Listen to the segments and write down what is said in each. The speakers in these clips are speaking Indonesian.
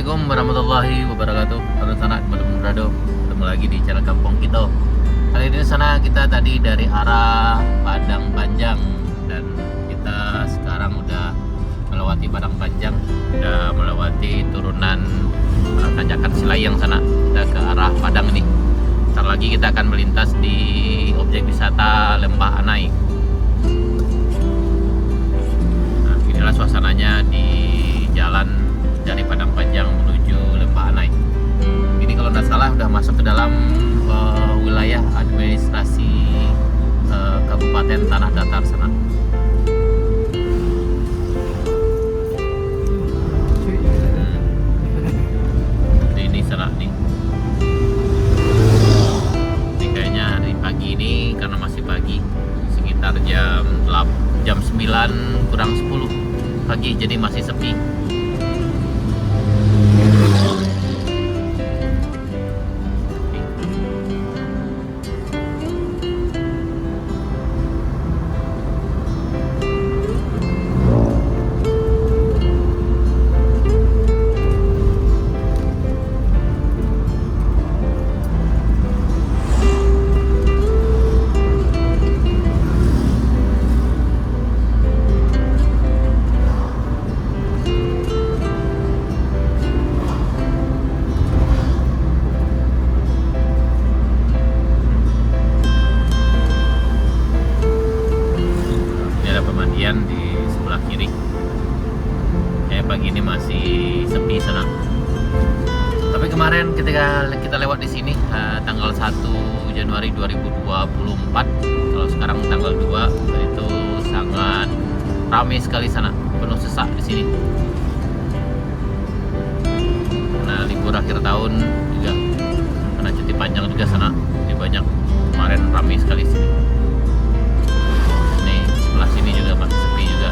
Assalamualaikum warahmatullahi wabarakatuh. Halo sana teman-teman berado, ketemu lagi di channel Kampung Kita. Kali ini sana kita tadi dari arah Padang Panjang dan kita sekarang udah melewati Padang Panjang, udah melewati turunan tanjakan Silayang sana. Kita ke arah Padang ini. Ntar lagi kita akan melintas di objek wisata Lembah Anai. Nah, inilah suasananya di jalan dari Padang Panjang menuju Lembah Anai. Ini kalau tidak salah udah masuk ke dalam wilayah administrasi Kabupaten Tanah Datar sana. Ini sana nih. Ini kayaknya hari pagi ini karena masih pagi, sekitar jam 9 kurang 10 pagi, jadi masih sepi. Di sebelah kiri pagi ini masih sepi sana. Tapi kemarin ketika kita lewat di sini tanggal 1 Januari 2024, kalau sekarang tanggal 2, itu sangat ramai sekali sana, penuh sesak di sini karena libur akhir tahun juga, karena cuti panjang juga sana, jadi banyak. Kemarin ramai sekali sini. Sebelah sini juga masih sepi juga.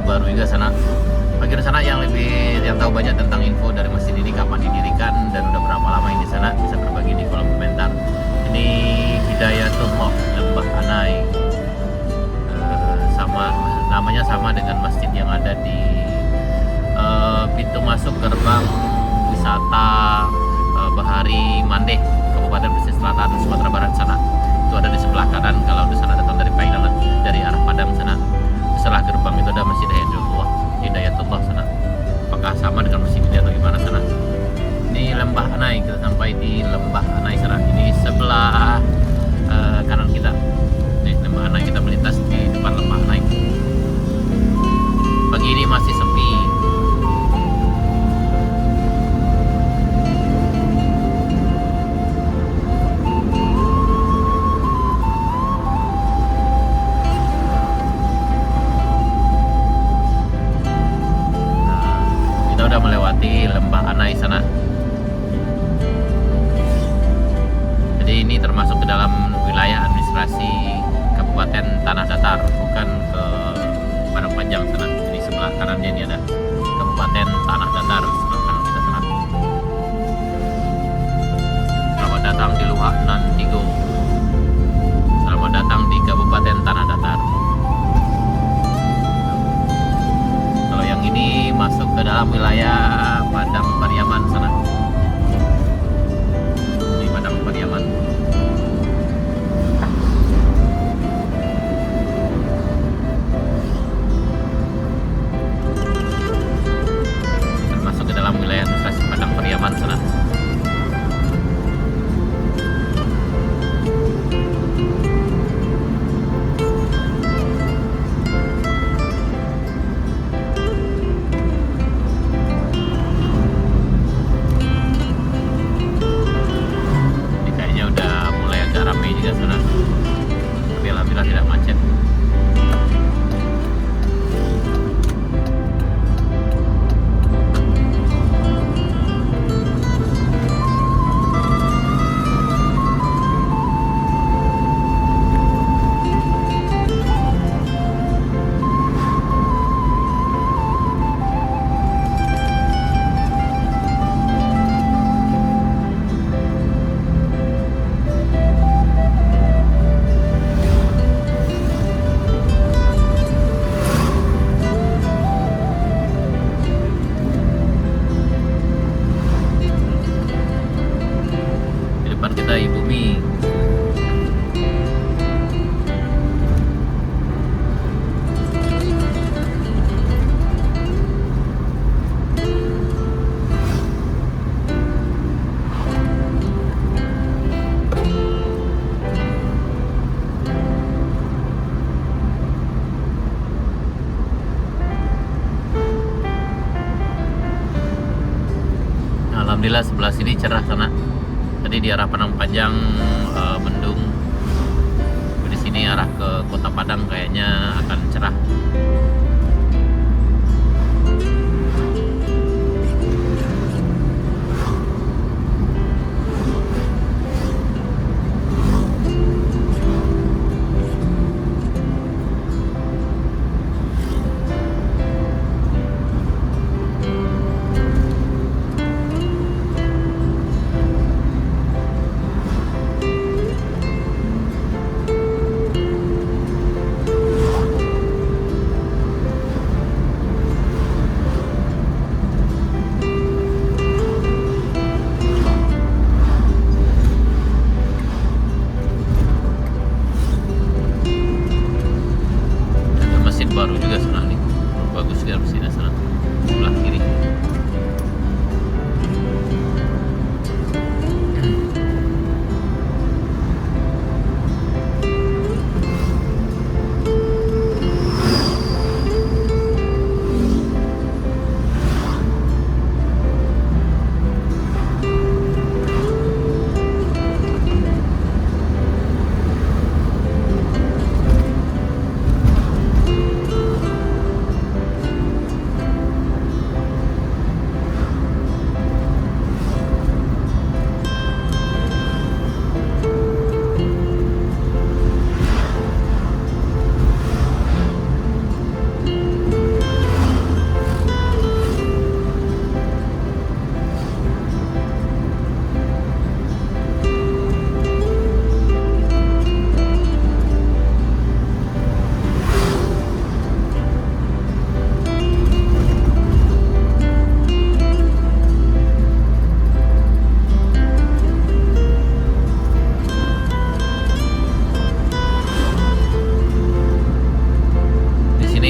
Baru juga sana. Bagi sana yang tahu banyak tentang info dari masjid ini, kapan didirikan dan udah berapa lama ini sana, bisa berbagi di kolom komentar. Ini Hidayatullah Lembah Anai, sama namanya sama dengan masjid yang ada di pintu masuk gerbang wisata Bahari Mandeh, Kabupaten Pesisir Selatan, Sumatera Barat sana. Itu ada di sebelah kanan kalau di sana datang dari Painan, dari arah Padang sana. Setelah gerbang itu ada Masjid Hidayatullah sana. Apakah sama dengan masjid ini atau gimana sana? Ini Lembah Anai, kita sampai di Lembah Anai sana. Ini sebelah kanan kita. Nih Lembah Anai, kita melintas di depan Lembah Anai. Pagi ini masih sepi. Udah melewati Lembah Anai sana. Jadi ini termasuk ke dalam wilayah administrasi Kabupaten Tanah Datar, bukan ke Padang Panjang sana. Ini sebelah kanannya ini ada Kabupaten Tanah Datar, sebelah kanan kita sana. Selamat datang di Luhak Nan Tigo. Selamat datang di Kabupaten Tanah Datar. Ini masuk ke dalam wilayah Padang Pariaman sana. Di Padang Pariaman. Masuk ke dalam wilayah administrasi Padang Pariaman sana. Alhamdulillah sebelah sini cerah sana. Tadi di arah Padang Panjang mendung. Di sini arah ke Kota Padang kayaknya akan cerah. Baru juga sana nih, bagus di sini sana sebelah kiri.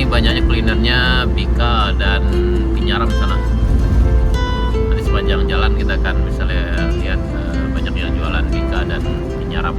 Banyaknya kulinernya Bika dan Pinyaram sana. Di sepanjang jalan kita akan bisa lihat banyak yang jualan Bika dan Pinyaram.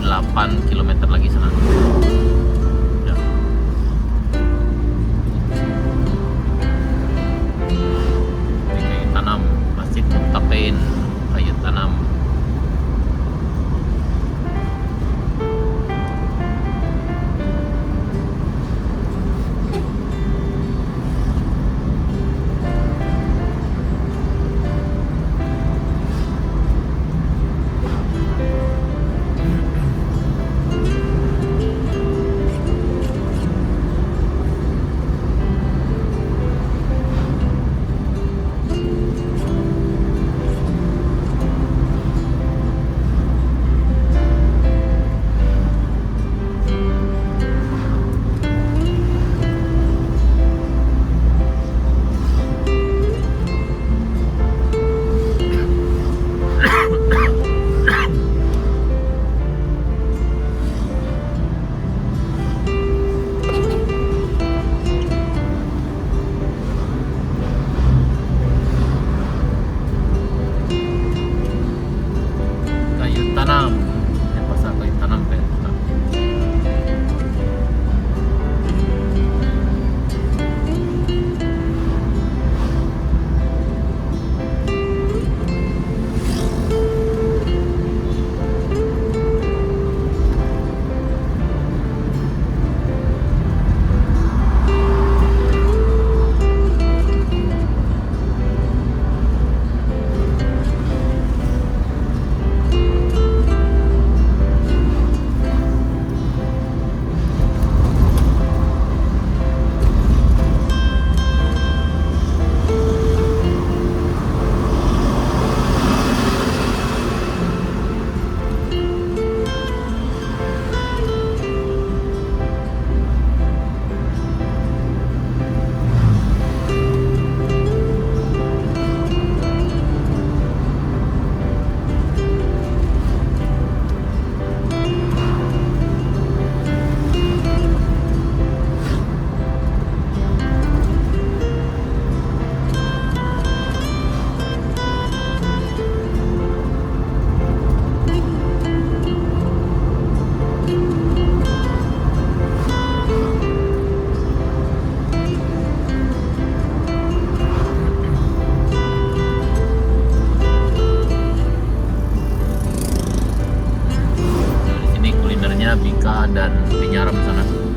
8 km lagi sana. Ya. Ini kayu tanam, Masjid Muttaqin, kayu tanam. Kayu tanam, ya pasar kayu tanam kayak gitu. Di sini kulinernya bika dan penyaram sana.